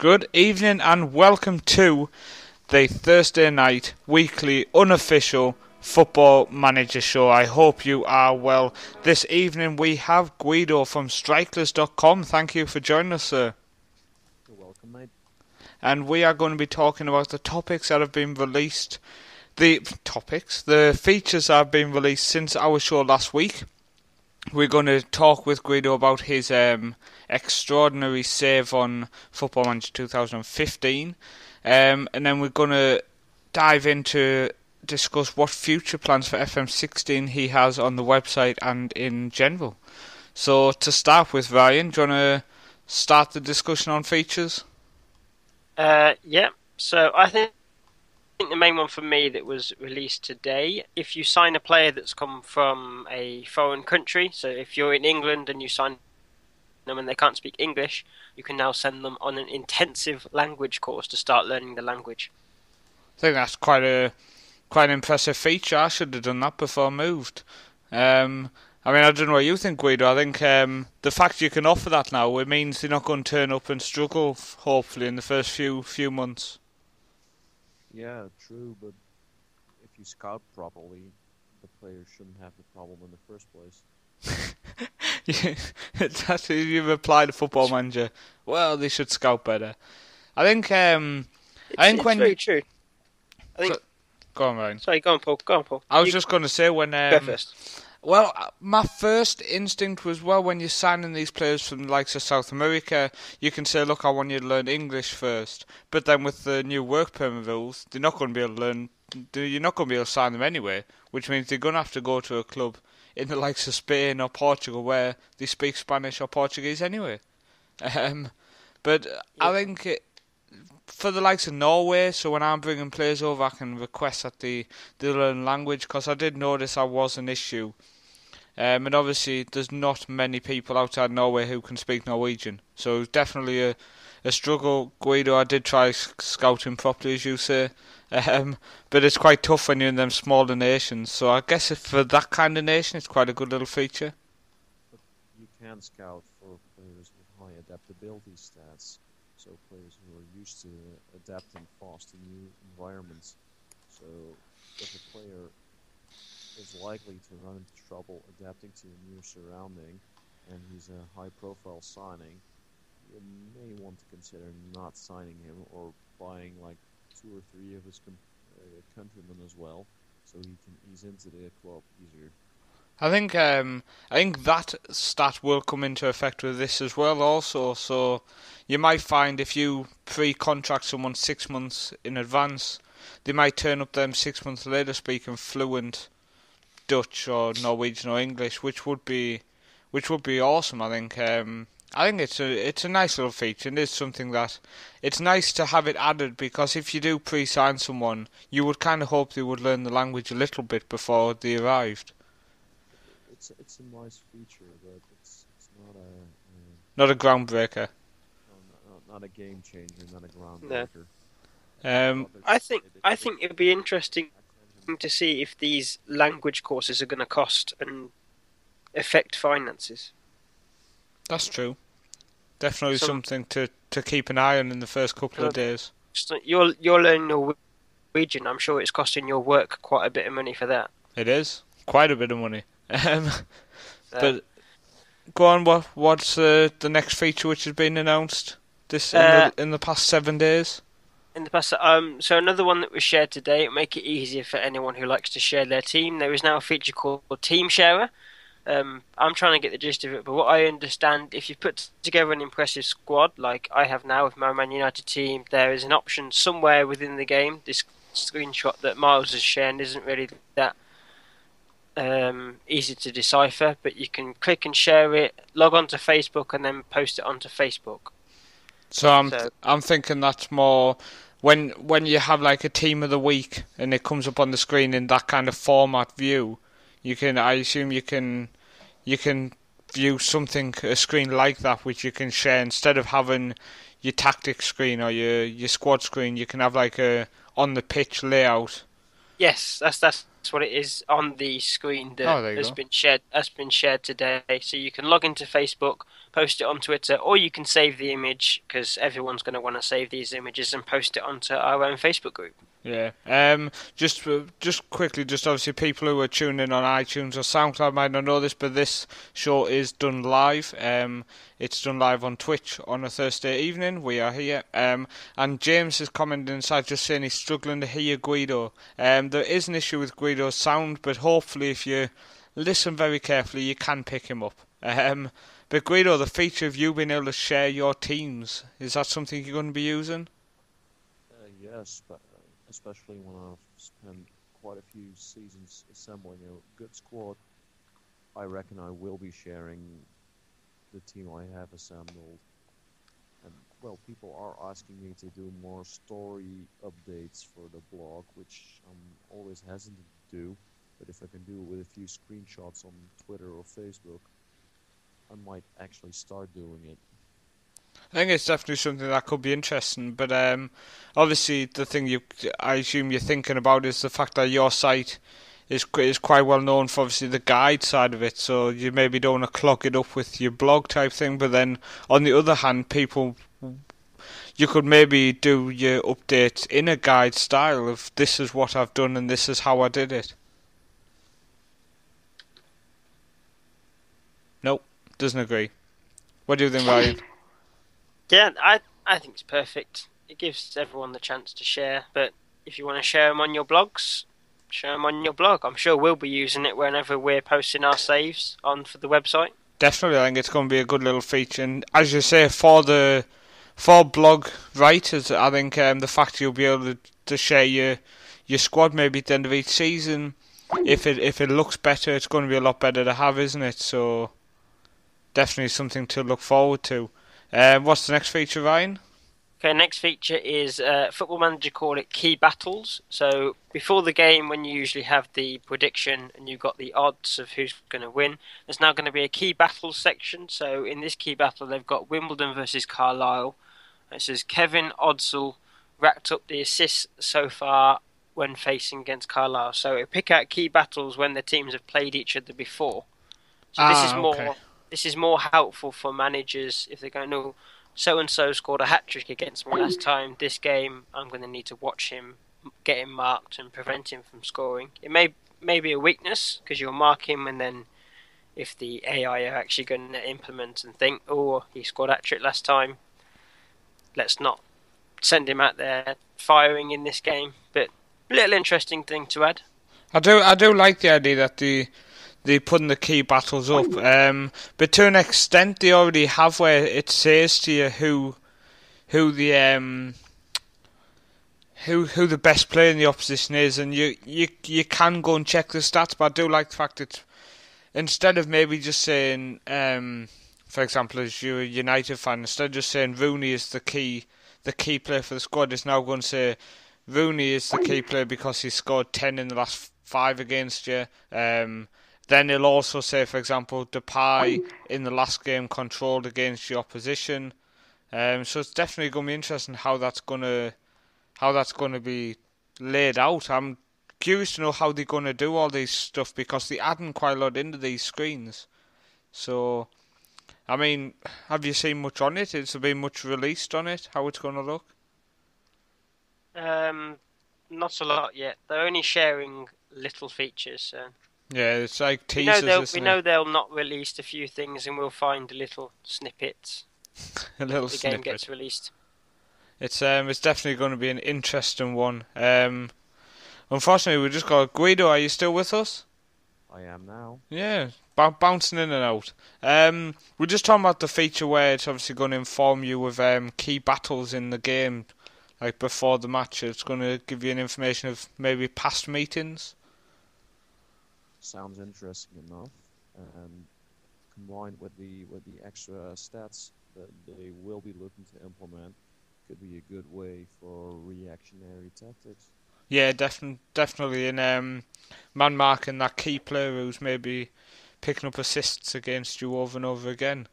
Good evening and welcome to the Thursday night weekly unofficial football manager show. I hope you are well. This evening we have Guido from Strikerless.com. Thank you for joining us, sir. You're welcome, mate. And we are going to be talking about the topics that have been released. The features that have been released since our show last week. We're going to talk with Guido about his extraordinary save on Football Manager 2015, and then we're going to dive into discuss what future plans for FM16 he has on the website and in general. So to start with, Ryan, do you want to start the discussion on features? Yeah. So I think the main one for me that was released today, if you sign a player that's come from a foreign country, so if you're in England and you sign them and they can't speak English, you can now send them on an intensive language course to start learning the language. I think that's quite an impressive feature. I should have done that before I moved. I don't know what you think, Guido. I think the fact you can offer that now, it means they're not going to turn up and struggle, hopefully, in the first few months. Yeah, true, but if you scout properly, the players shouldn't have the problem in the first place. That's you reply to Football Manager. Well, they should scout better. I think. It's very true. I think. Go on, Ryan. Sorry, go on, Paul. I was just going to say when. Go first. Well, my first instinct was, when you're signing these players from the likes of South America, you can say, look, I want you to learn English first. But then with the new work permit rules, they're not going to be able to learn. You're not going to be able to sign them anyway, which means they're going to have to go to a club in the likes of Spain or Portugal where they speak Spanish or Portuguese anyway. But I think for the likes of Norway, so when I'm bringing players over, I can request that they learn language, because I did notice that was an issue. And obviously, there's not many people outside Norway who can speak Norwegian, so it's definitely a struggle. Guido, I did try scouting properly, as you say, but it's quite tough when you're in them smaller nations. So I guess for that kind of nation, it's quite a good little feature. But you can scout for players with high adaptability stats, so players who are used to adapting fast to new environments. So if a player is likely to run into trouble adapting to a new surrounding, and he's a high-profile signing, you may want to consider not signing him or buying like 2 or 3 of his countrymen as well, so he can ease into the club easier. I think that stat will come into effect with this as well also, so you might find if you pre-contract someone 6 months in advance, they might turn up them 6 months later speaking fluent Dutch or Norwegian or English, which would be awesome. I think it's a nice little feature, and it's something that it's nice to have it added, because if you do pre-sign someone, you would kind of hope they would learn the language a little bit before they arrived. It's a nice feature, but it's not a groundbreaker. Not a game changer, not a groundbreaker. No. I think it'd be interesting to see if these language courses are going to cost and affect finances. That's true. Definitely something to keep an eye on in the first couple of days. You're learning Norwegian. I'm sure it's costing your work quite a bit of money for that. It is quite a bit of money. But go on. What's the next feature which has been announced in the past 7 days? In the past, so another one that was shared today, it'll make it easier for anyone who likes to share their team. There is now a feature called Team Sharer. I'm trying to get the gist of it, but what I understand, if you put together an impressive squad, like I have now with my Man United team, there is an option somewhere within the game. This screenshot that Miles has shared isn't really that easy to decipher, but you can click and share it, log on to Facebook, and then post it onto Facebook. So I'm thinking that's more when you have like a team of the week and it comes up on the screen in that kind of format view. I assume you can view a screen like that which you can share instead of having your tactics screen or your squad screen. You can have like a on the pitch layout. Yes, that's what it is on the screen that has been shared today. So you can log into Facebook, post it on Twitter, or you can save the image because everyone's going to want to save these images and post it onto our own Facebook group. Yeah. Just quickly, just obviously people who are tuning in on iTunes or SoundCloud might not know this, but this show is done live. It's done live on Twitch on a Thursday evening. We are here. And James is commenting inside just saying he's struggling to hear Guido. There is an issue with Guido's sound, but hopefully if you listen very carefully, you can pick him up. But Guido, the feature of you being able to share your teams, is that something you're going to be using? Yes, but especially when I've spent quite a few seasons assembling a good squad, I reckon I will be sharing the team I have assembled. And, well, people are asking me to do more story updates for the blog, which I'm always hesitant to do. But if I can do it with a few screenshots on Twitter or Facebook, I might actually start doing it. I think it's definitely something that could be interesting, but obviously the thing I assume you're thinking about is the fact that your site is quite well known for obviously the guide side of it, so you maybe don't want to clog it up with your blog type thing, but then on the other hand, you could maybe do your updates in a guide style of this is what I've done and this is how I did it. Nope, doesn't agree. What do you think, Ryan? Yeah, I think it's perfect. It gives everyone the chance to share, but if you want to share them on your blogs, share them on your blog. I'm sure we'll be using it whenever we're posting our saves on for the website. Definitely, I think it's going to be a good little feature, and as you say, for blog writers, I think the fact you'll be able to share your squad maybe at the end of each season, if it looks better, it's going to be a lot better to have, isn't it? So definitely something to look forward to. What's the next feature, Ryan? Okay, next feature is Football Manager call it Key Battles. So before the game, when you usually have the prediction and you've got the odds of who's going to win, there's now going to be a Key Battles section. So in this Key Battle, they've got Wimbledon versus Carlisle. It says Kevin Odsel racked up the assists so far when facing against Carlisle. So it'll pick out Key Battles when the teams have played each other before. So this is more... Okay. This is more helpful for managers if they're going, no, so-and-so scored a hat-trick against me last time. This game, I'm going to need to watch him, get him marked and prevent him from scoring. It may be a weakness because you'll mark him, and then if the AI are actually going to implement and think, oh, he scored a hat-trick last time, let's not send him out there firing in this game. But a little interesting thing to add. I do like the idea that they putting the key battles up, but to an extent they already have where it says to you who the best player in the opposition is, and you can go and check the stats. But I do like the fact that instead of maybe just saying, for example, as you're a United fan, instead of just saying Rooney is the key player for the squad, it's now going to say Rooney is the key player because he scored 10 in the last 5 against you. Then it'll also say, for example, Depay in the last game controlled against your opposition. So it's definitely going to be interesting how that's going to be laid out. I'm curious to know how they're going to do all these stuff because they're adding quite a lot into these screens. So, I mean, have you seen much on it? Has there been much released on it? How it's going to look? Not a lot yet. They're only sharing little features. So. Yeah, it's like teasers. We know they'll not release a few things, and we'll find little snippets. A little the snippet. game gets released. It's definitely going to be an interesting one. Unfortunately, we just got Guido. Are you still with us? I am now. Yeah, bouncing in and out. We're just talking about the feature where it's obviously going to inform you of key battles in the game, like before the match. It's going to give you an information of maybe past meetings. Sounds interesting enough, and combined with the extra stats that they will be looking to implement, could be a good way for reactionary tactics. Yeah, definitely. And man marking that key player who's maybe picking up assists against you over and over again.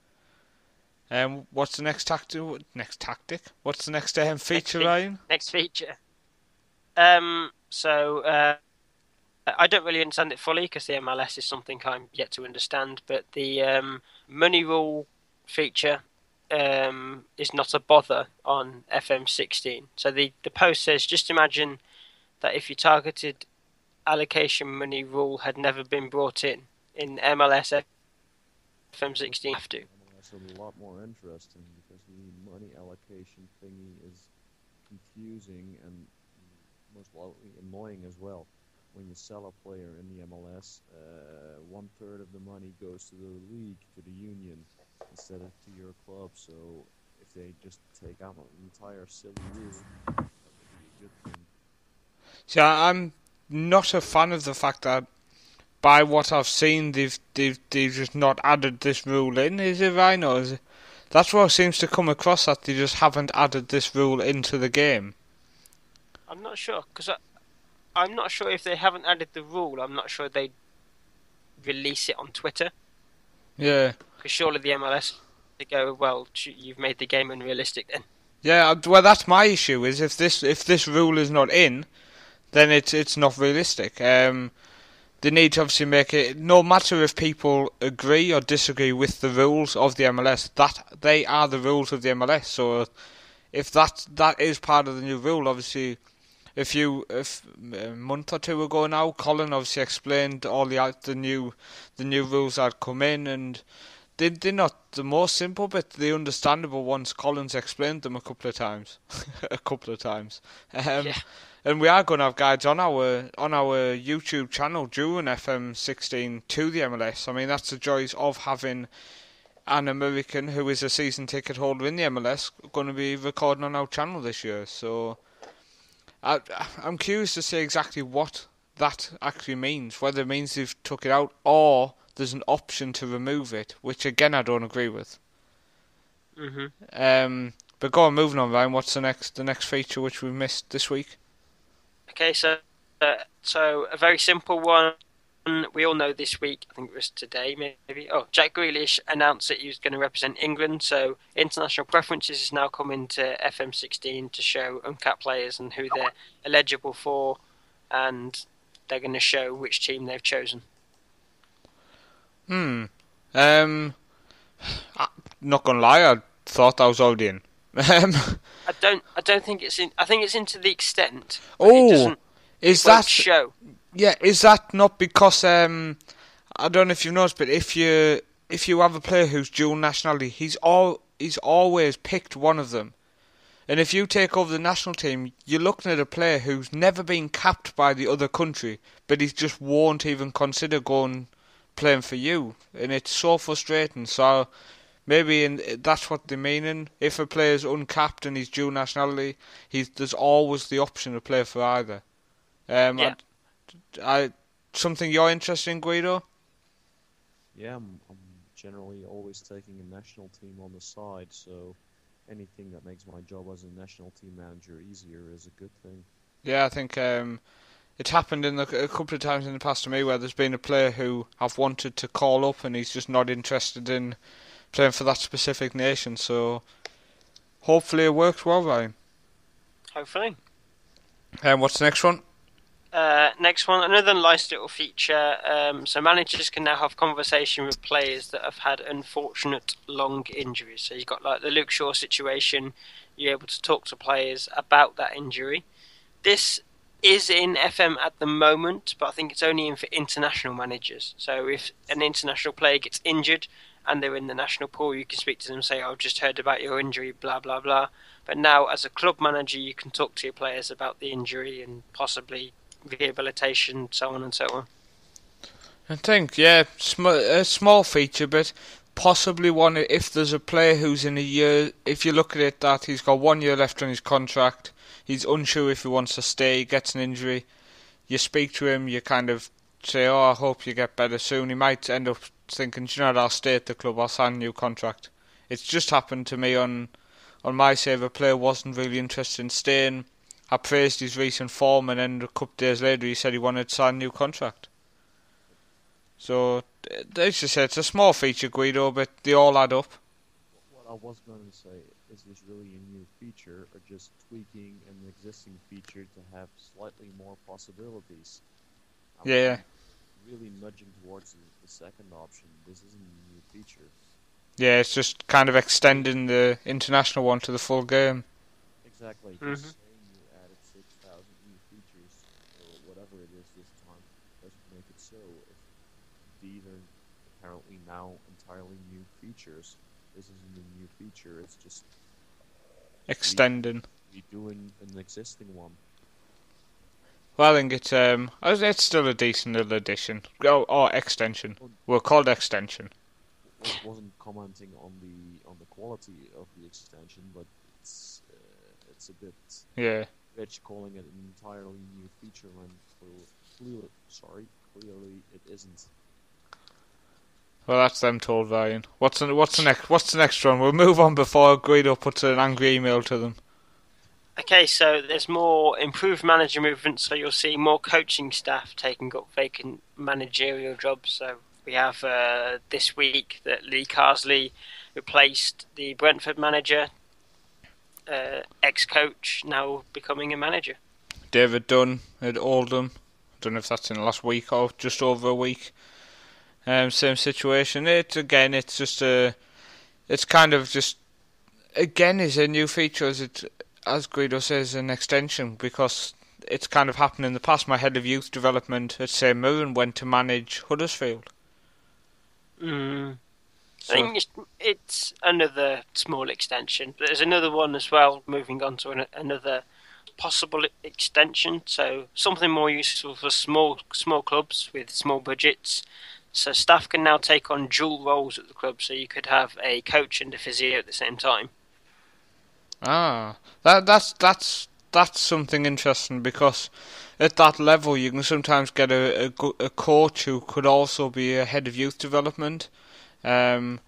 What's the next tactic? What's the next feature, Ryan? Next feature. I don't really understand it fully because the MLS is something I'm yet to understand. But the money rule feature is not a bother on FM16. So the post says, just imagine that if your targeted allocation money rule had never been brought in MLS FM16, have to. MLS is a lot more interesting because the money allocation thingy is confusing and most likely annoying as well. When you sell a player in the MLS, 1/3 of the money goes to the league, to the union, instead of to your club. So if they just take out an entire silly rule, that would be a good thing. See, I'm not a fan of the fact that, by what I've seen, they've just not added this rule in. Is it right, or is it? That's what seems to come across, that they just haven't added this rule into the game. I'm not sure, because I'm not sure if they haven't added the rule. I'm not sure they release it on Twitter. Yeah. Because surely the MLS, they go, well, you've made the game unrealistic then. Yeah, well, that's my issue. Is if this rule is not in, then it's not realistic. They need to obviously make it, no matter if people agree or disagree with the rules of the MLS, that they are the rules of the MLS. So if that is part of the new rule, obviously, if a month or two ago now, Colin obviously explained all the new rules that come in, and they're not the most simple, but the understandable ones. Colin's explained them a couple of times, Yeah. And we are going to have guides on our YouTube channel during FM16 to the MLS. I mean, that's the joys of having an American who is a season ticket holder in the MLS going to be recording on our channel this year. So I'm curious to see exactly what that actually means. Whether it means they've took it out or there's an option to remove it, which again I don't agree with. But go on, moving on, Ryan. What's the next feature which we missed this week? Okay, so a very simple one. We all know this week, I think it was today maybe, Jack Grealish announced that he was going to represent England, so international preferences is now coming to FM16 to show uncapped players and who they're eligible for, and they're going to show which team they've chosen. Not gonna lie, I thought that was already in. I don't think it's in. I think it's in to the extent. Is that show? Yeah, is that not because I don't know if you've noticed, but if you have a player who's dual nationality, he's always picked one of them. And if you take over the national team, you're looking at a player who's never been capped by the other country, but he just won't even consider playing for you, and it's so frustrating. So maybe that's what they're meaning. If a player's uncapped and he's dual nationality, there's always the option to play for either. Yeah. Something you're interested in, Guido? Yeah, I'm generally always taking a national team on the side, so anything that makes my job as a national team manager easier is a good thing. Yeah, I think it's happened a couple of times in the past to me where there's been a player who I've wanted to call up and he's just not interested in playing for that specific nation. So hopefully it works well, Ryan. Hopefully. What's the next one? Next one, another nice little feature. So managers can now have conversation with players that have had unfortunate long injuries. So you've got like the Luke Shaw situation. You're able to talk to players about that injury. This is in FM at the moment, but I think it's only in for international managers. So if an international player gets injured and they're in the national pool, you can speak to them and say, I've just heard about your injury, blah, blah, blah. But now as a club manager, you can talk to your players about the injury and possibly rehabilitation, so on and so on. I think, yeah, a small feature, but possibly one if there's a player who's in a year, if you look at it that he's got 1 year left on his contract, he's unsure if he wants to stay, he gets an injury, you speak to him, you kind of say, I hope you get better soon. He might end up thinking, do you know what, I'll stay at the club, I'll sign a new contract. It's just happened to me on my save. A player wasn't really interested in staying. I praised his recent form, and then a couple of days later he said he wanted to sign a new contract. So, as you said, it's a small feature, Guido, but they all add up. What I was going to say, is this really a new feature, or just tweaking an existing feature to have slightly more possibilities? Yeah. Really nudging towards the second option. This isn't a new feature. Yeah, it's just kind of extending the international one to the full game. Exactly. Hmm. Just saying you added 6,000 new features or whatever it is this time doesn't make it so. If these are apparently now entirely new features, this isn't a new feature. It's just Extending. redoing an existing one. Well, I think it's still a decent little addition. Or extension. Well, We're called extension. wasn't commenting on the quality of the extension, but it's a bit Yeah. rich calling it an entirely new feature when clearly it isn't. Well, that's them told Ryan. What's the next one? We'll move on before Guido puts an angry email to them. Okay, so there's more improved manager movement, so you'll see more coaching staff taking up vacant managerial jobs. So we have this week that Lee Carsley replaced the Brentford manager, ex-coach, now becoming a manager. David Dunn at Oldham. I don't know if that's in the last week or just over a week. Same situation. It's just it's kind of just, again, is a new feature as Guido says, an extension, because it's kind of happened in the past. My head of youth development at St Mirren went to manage Huddersfield. I So, think it's another small extension, but there's another one as well, moving on to another possible extension, so something more useful for small clubs with small budgets. So staff can now take on dual roles at the club, so you could have a coach and a physio at the same time. that's something interesting, because at that level you can sometimes get a coach who could also be a head of youth development, and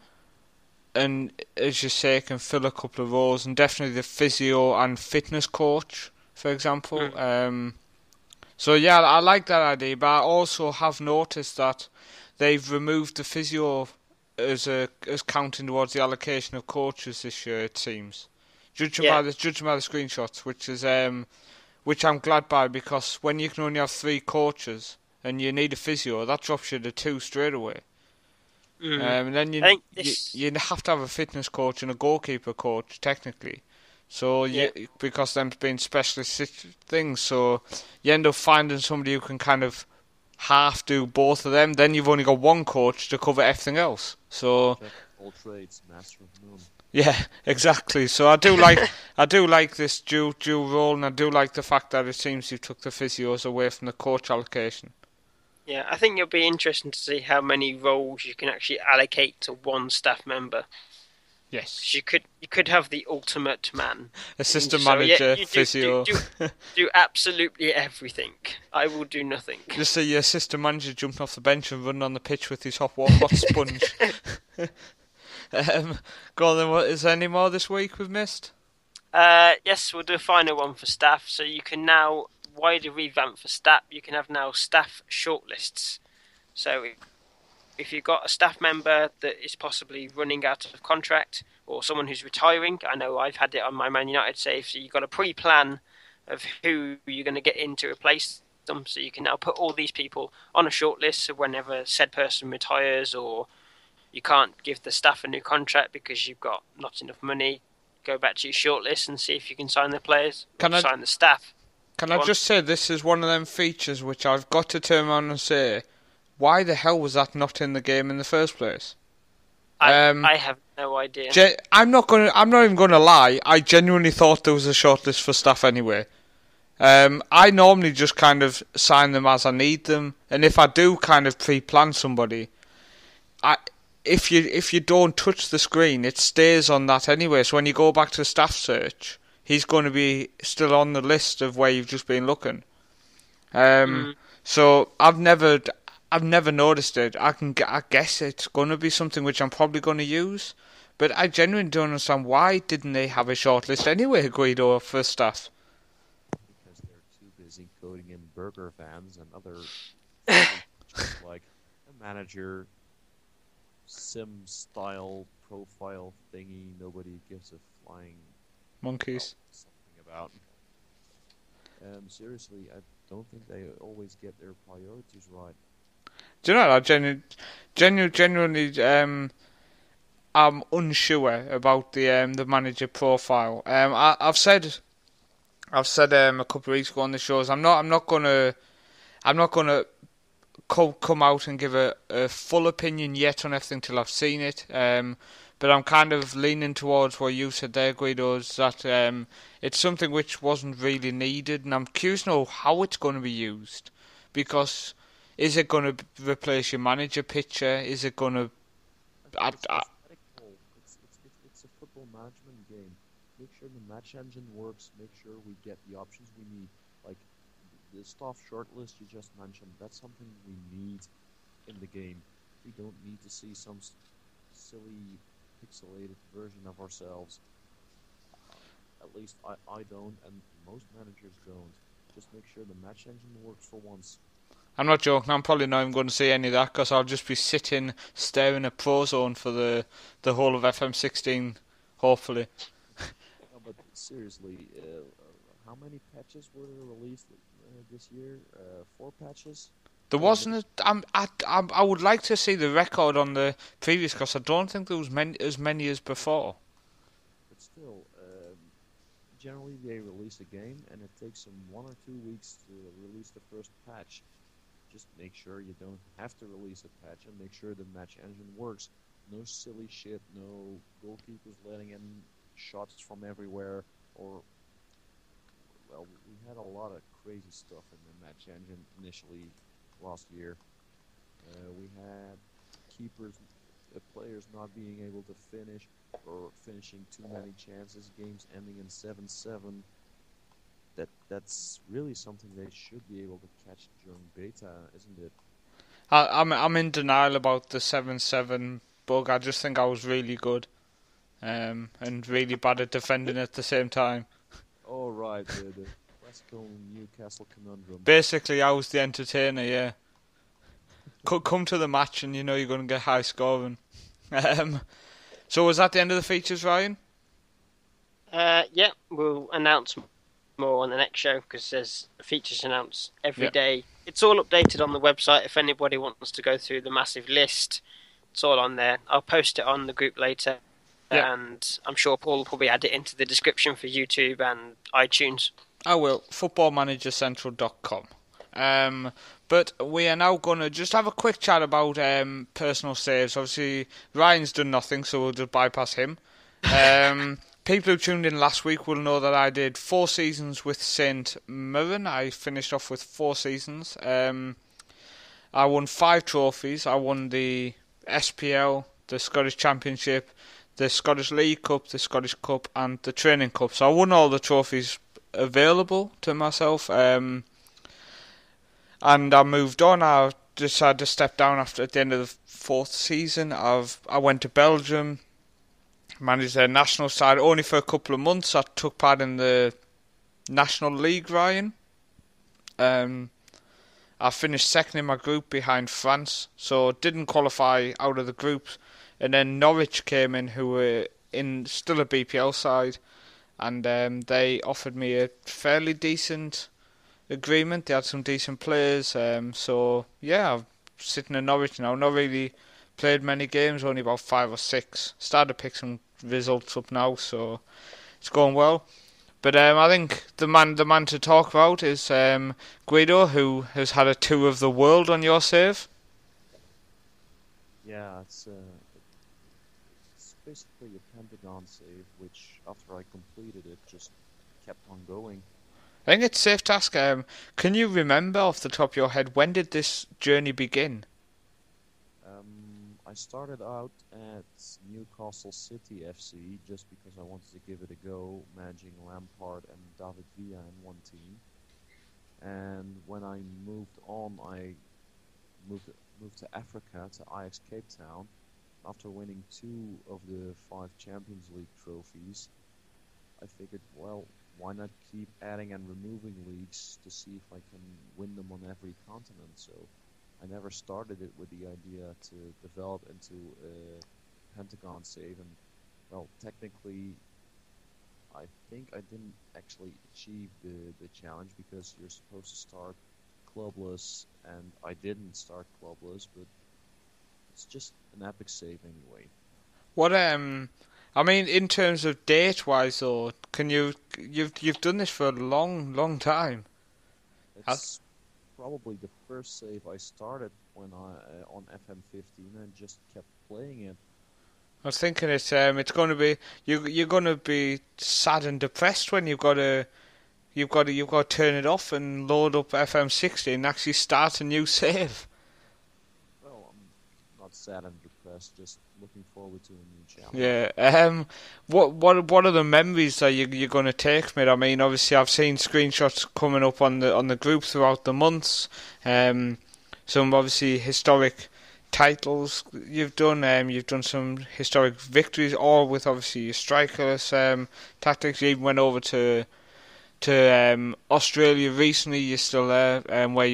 as you say, can fill a couple of roles, and definitely the physio and fitness coach, for example. So yeah, I like that idea, but I also have noticed that they've removed the physio as counting towards the allocation of coaches this year. It seems, judging by the screenshots, which I'm glad by, because when you can only have 3 coaches and you need a physio, that drops you to 2 straight away. And then you have to have a fitness coach and a goalkeeper coach technically. So because them being specialist things, so you end up finding somebody who can kind of half do both of them. Then you've only got one coach to cover everything else. So all trades, master of none. yeah, exactly. So I do like this dual role, and I do like the fact that it seems you took the physios away from the coach allocation. Yeah, I think it'll be interesting to see how many roles you can actually allocate to one staff member. Yes. You could have the ultimate man. Assistant manager, you physio. do absolutely everything. I will do nothing. Just see your assistant manager jumping off the bench and running on the pitch with his hot sponge. Go on then, is there any more this week we've missed? Yes, we'll do a final one for staff. So you can now, wider revamp for staff, you can have now staff shortlists. So if you've got a staff member that is possibly running out of contract, or someone who's retiring, I know I've had it on my Man United save, so you've got a pre-plan of who you're going to get in to replace them, so you can now put all these people on a shortlist, so whenever said person retires, or you can't give the staff a new contract because you've got not enough money, go back to your shortlist and see if you can sign the players, sign the staff. Can I just say, this is one of them features which I've got to turn around and say, why the hell was that not in the game in the first place? I have no idea. I'm not even gonna lie. I genuinely thought there was a shortlist for staff anyway. I normally just kind of sign them as I need them, and if I do kind of pre-plan somebody, if you don't touch the screen, it stays on that anyway. So when you go back to staff search, he's going to be still on the list of where you've just been looking. So I've never noticed it. I guess it's going to be something which I'm probably going to use, but I genuinely don't understand why didn't they have a shortlist anyway, Guido, for staff? Because they're too busy coding in burger vans and other like a manager sim style profile thingy nobody gives a flying monkeys something about. Seriously, I don't think they always get their priorities right. Do you know what? I genuinely I'm unsure about the manager profile. I've said a couple of weeks ago on the shows. I'm not gonna come out and give a full opinion yet on everything till I've seen it. But I'm kind of leaning towards what you said there, Guido, is that it's something which wasn't really needed, and I'm curious to know how it's going to be used. Because is it going to replace your manager picture? Is it going to... It's aesthetic goal. It's a football management game. Make sure the match engine works. Make sure we get the options we need. Like the staff short list you just mentioned. That's something we need in the game. We don't need to see some silly pixelated version of ourselves. At least I don't, and most managers don't. Just make sure the match engine works for once. I'm not joking, I'm probably not even going to see any of that because I'll just be sitting staring at Prozone for the whole of FM16, hopefully. No, but seriously, how many patches were released this year? 4 patches? There wasn't. I would like to see the record on the previous because I don't think there was as many as before. But still, generally they release a game and it takes them 1 or 2 weeks to release the first patch. Just make sure you don't have to release a patch and make sure the match engine works. No silly shit, no goalkeepers letting in shots from everywhere, or, well, we had a lot of crazy stuff in the match engine initially last year. We had players not being able to finish, or finishing too many chances, games ending in 7-7. That's really something they should be able to catch during beta, isn't it? I'm in denial about the 7-7 bug. I just think I was really good, and really bad at defending at the same time. Oh right, the classical Newcastle conundrum. Basically, I was the entertainer. Yeah, come to the match and you know you're going to get high scoring. So was that the end of the features, Ryan? Yeah, we'll announce more on the next show because there's features announced every day. It's all updated on the website if anybody wants to go through the massive list. It's all on there. I'll post it on the group later, and I'm sure Paul will probably add it into the description for YouTube and iTunes. I will. footballmanagercentral.com. But we are now going to just have a quick chat about personal saves. Obviously, Ryan's done nothing, so we'll just bypass him. People who tuned in last week will know that I did 4 seasons with St Mirren. I finished off with 4 seasons. I won 5 trophies. I won the SPL, the Scottish Championship, the Scottish League Cup, the Scottish Cup, and the Training Cup. So I won all the trophies available to myself. And I moved on. I decided to step down at the end of the 4th season. I went to Belgium, managed their national side only for a couple of months. I took part in the National League, Ryan. I finished second in my group behind France, so didn't qualify out of the group. And then Norwich came in, who were in still a BPL side, and they offered me a fairly decent agreement. They had some decent players, so yeah, I'm sitting in Norwich now. Not really played many games, only about 5 or 6. Started to pick some results up now, so it's going well. But I think the man to talk about is Guido, who has had a tour of the world on your save. Yeah, it's basically a Pentagon save, which after I completed it, just kept on going. I think it's safe to ask, can you remember off the top of your head, when did this journey begin? I started out at Newcastle City FC just because I wanted to give it a go, managing Lampard and David Villa in one team. And when I moved on, I moved to Africa, to Ajax Cape Town, after winning 2 of the 5 Champions League trophies. I figured, well, why not keep adding and removing leagues to see if I can win them on every continent? So I never started it with the idea to develop into a Pentagon save, and well, technically, I think I didn't actually achieve the challenge because you're supposed to start clubless, and I didn't start clubless, but it's just an epic save anyway. What I mean, in terms of date wise, though, you've done this for a long time. I, It's probably the first save I started when I on FM15 and just kept playing it. I was thinking it's going to be you're going to be sad and depressed when you've got to turn it off and load up FM60 and actually start a new save. Well, I'm not sad and depressed, just looking forward to a new challenge. Yeah. What are the memories that you're going to take, mate? I mean, obviously, I've seen screenshots coming up on the group throughout the months. Some obviously historic titles you've done. You've done some historic victories, all with obviously your strikerless tactics. You even went over to Australia recently. You're still there, where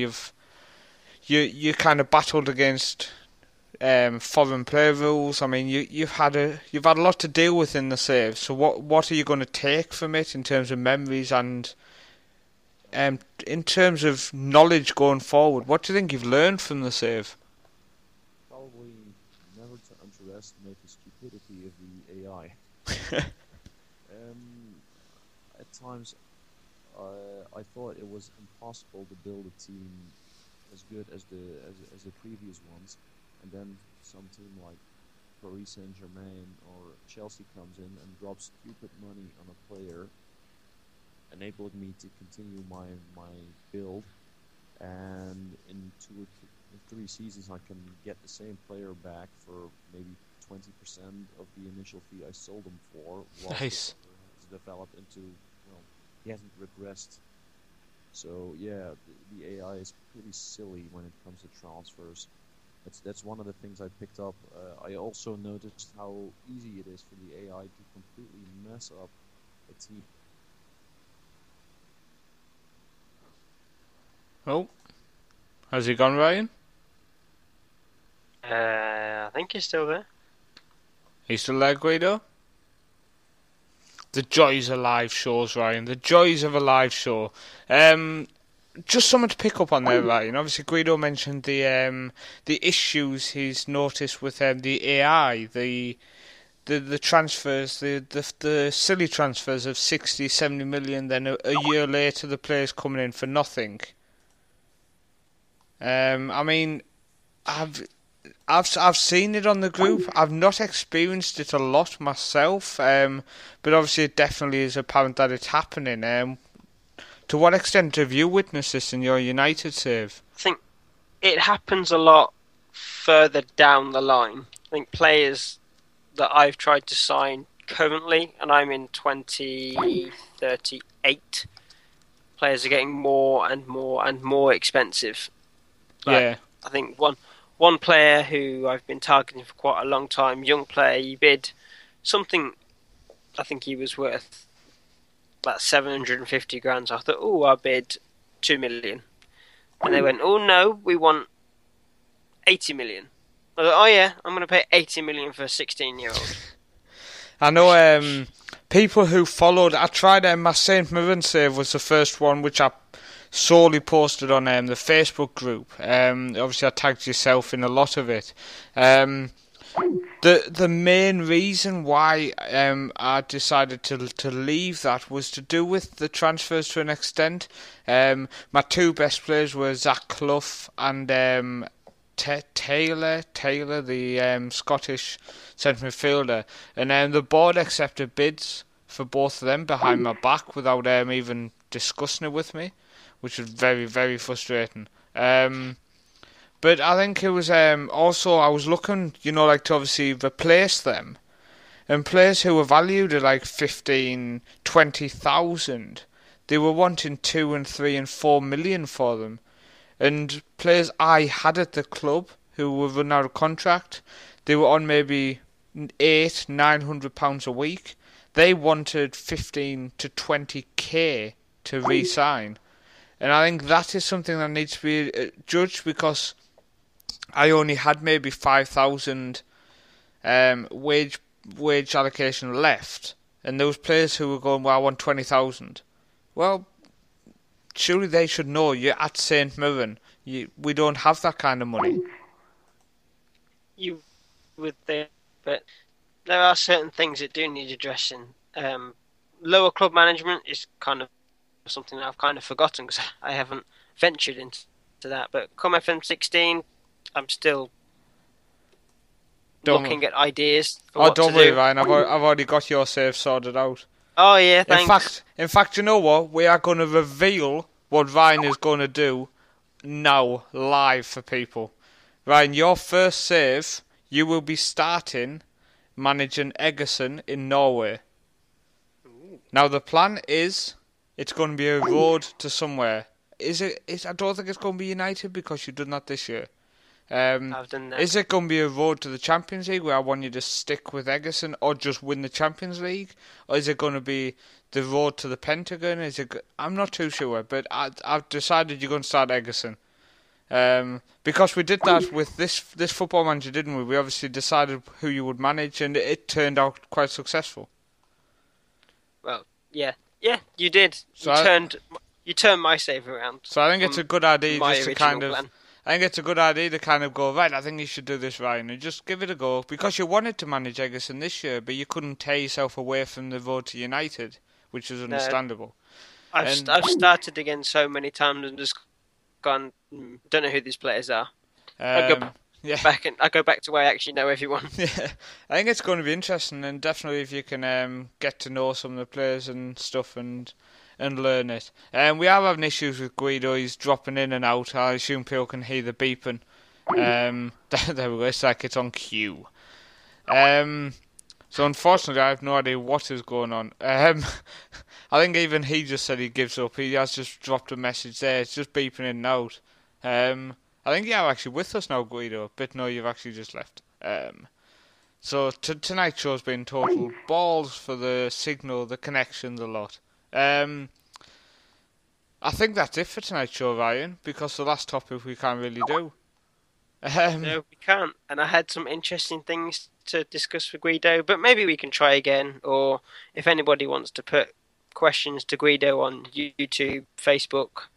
you kind of battled against foreign player rules. I mean, you've had a lot to deal with in the save. So what are you going to take from it in terms of memories and in terms of knowledge going forward? What do you think you've learned from the save? Probably never to underestimate the stupidity of the AI. At times, I thought it was impossible to build a team as good as the previous ones, and then some team like Paris Saint-Germain or Chelsea comes in and drops stupid money on a player, enabling me to continue my build, and in 3 seasons I can get the same player back for maybe 20% of the initial fee I sold him for, while Nice. the player has developed into, well, he hasn't regressed. So yeah, the AI is pretty silly when it comes to transfers. That's one of the things I picked up. I also noticed how easy it is for the AI to completely mess up a team. Oh, has he gone, Ryan? I think he's still there. He's still there, Guido? The joys of live shows, Ryan. The joys of a live show. Just something to pick up on there, Ryan. Obviously, Guido mentioned the issues he's noticed with the AI, the transfers, the silly transfers of 60, 70 million. Then a year later, the players coming in for nothing. I mean, I've seen it on the group. I've not experienced it a lot myself, but obviously it definitely is apparent that it's happening. To what extent have you witnessed this in your United save? I think it happens a lot further down the line. I think players that I've tried to sign currently, and I'm in 2038, players are getting more and more and more expensive. Like, Yeah. I think one player who I've been targeting for quite a long time, young player, he bid something, I think he was worth about 750 grand. So I thought, oh, I'll bid 2 million. And they went, oh no, we want 80 million. I thought, oh yeah, I'm going to pay 80 million for a 16-year-old. I know people who followed. I tried my St Mirren save was the first one which I solely posted on the Facebook group. Obviously, I tagged yourself in a lot of it. The main reason why I decided to leave that was to do with the transfers to an extent. My two best players were Zach Clough and Taylor, the Scottish centre midfielder, and the board accepted bids for both of them behind my back without even discussing it with me, which was very, very frustrating. But I think it was also I was looking, like to obviously replace them, and players who were valued at like 15, 20,000, they were wanting 2 and 3 and 4 million for them, and players I had at the club who were running out of contract, they were on maybe £800-900 a week. They wanted 15 to 20k to re-sign. And I think that is something that needs to be judged, because I only had maybe 5,000 wage allocation left, and those players who were going, well, I want 20,000. Well, surely they should know you're at St Mirren. We don't have that kind of money. You would think, but there are certain things that do need addressing. Lower club management is kind of something that I've kind of forgotten because I haven't ventured into that. But come FM16, I'm still Don't looking at ideas for Oh, what don't to worry, do. Ryan. I've already got your save sorted out. Oh yeah, In thanks. fact, you know what? We are going to reveal what Ryan is going to do now, live for people. Ryan, your first save, you will be starting managing Egersund in Norway. Now the plan is, it's going to be a road to somewhere. I don't think it's going to be United because you've done that this year. I've done that. Is it going to be a road to the Champions League where I want you to stick with Egerson or just win the Champions League? Or is it going to be the road to the Pentagon? I'm not too sure, but I've decided you're going to start Egerson. Because we did that with this football manager, didn't we? We obviously decided who you would manage, and it turned out quite successful. Well, yeah, you did. So You turned my save around. So I think it's a good idea my just to original kind of. plan. I think it's a good idea to kind of go, right, I think you should do this, Ryan, and just give it a go. Because you wanted to manage Egerson this year, but you couldn't tear yourself away from the road to United, which is understandable. I've started again so many times and just gone, don't know who these players are. I go back to where I actually know everyone. Yeah, I think it's going to be interesting, and definitely if you can get to know some of the players and stuff and learn it. We are having issues with Guido. He's dropping in and out. I assume people can hear the beeping. There we go. It's like it's on cue. So unfortunately, I have no idea what is going on. I think even he just said he gives up. He has just dropped a message there. It's just beeping in and out. I think you're actually with us now, Guido. But no, you've actually just left. So tonight's show's been total balls for the signal, the connection, the lot. I think that's it for tonight's show, Ryan, because the last topic we can't really do. No, we can't. And I had some interesting things to discuss with Guido, but maybe we can try again. Or if anybody wants to put questions to Guido on YouTube, Facebook,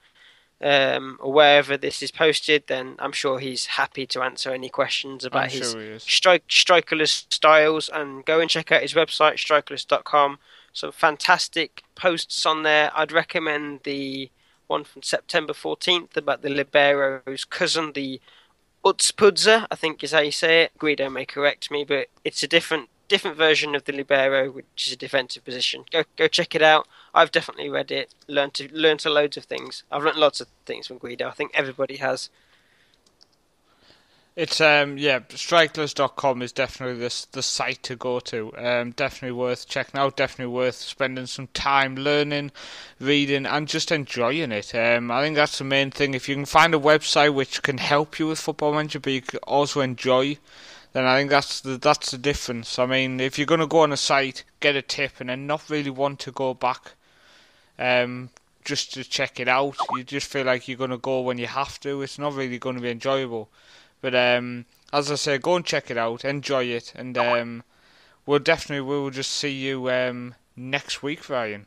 or wherever this is posted, then I'm sure he's happy to answer any questions about his strikerless styles. And go and check out his website, strikerless.com. Some fantastic posts on there. I'd recommend the one from September 14th about the Libero's cousin, the Utspudza, I think is how you say it. Guido may correct me, but it's a different version of the Libero, which is a defensive position. Go check it out. I've definitely read it, learned loads of things. I've learned lots of things from Guido. I think everybody has. It's strikerless.com is definitely the site to go to. Definitely worth checking out. Definitely worth spending some time learning, reading, and just enjoying it. I think that's the main thing. If you can find a website which can help you with Football Manager, but you can also enjoy, then I think that's the difference. I mean, if you're going to go on a site, get a tip, and then not really want to go back, just to check it out, you just feel like you're going to go when you have to. It's not really going to be enjoyable. But as I say, go and check it out, enjoy it, and we'll just see you next week, Ryan.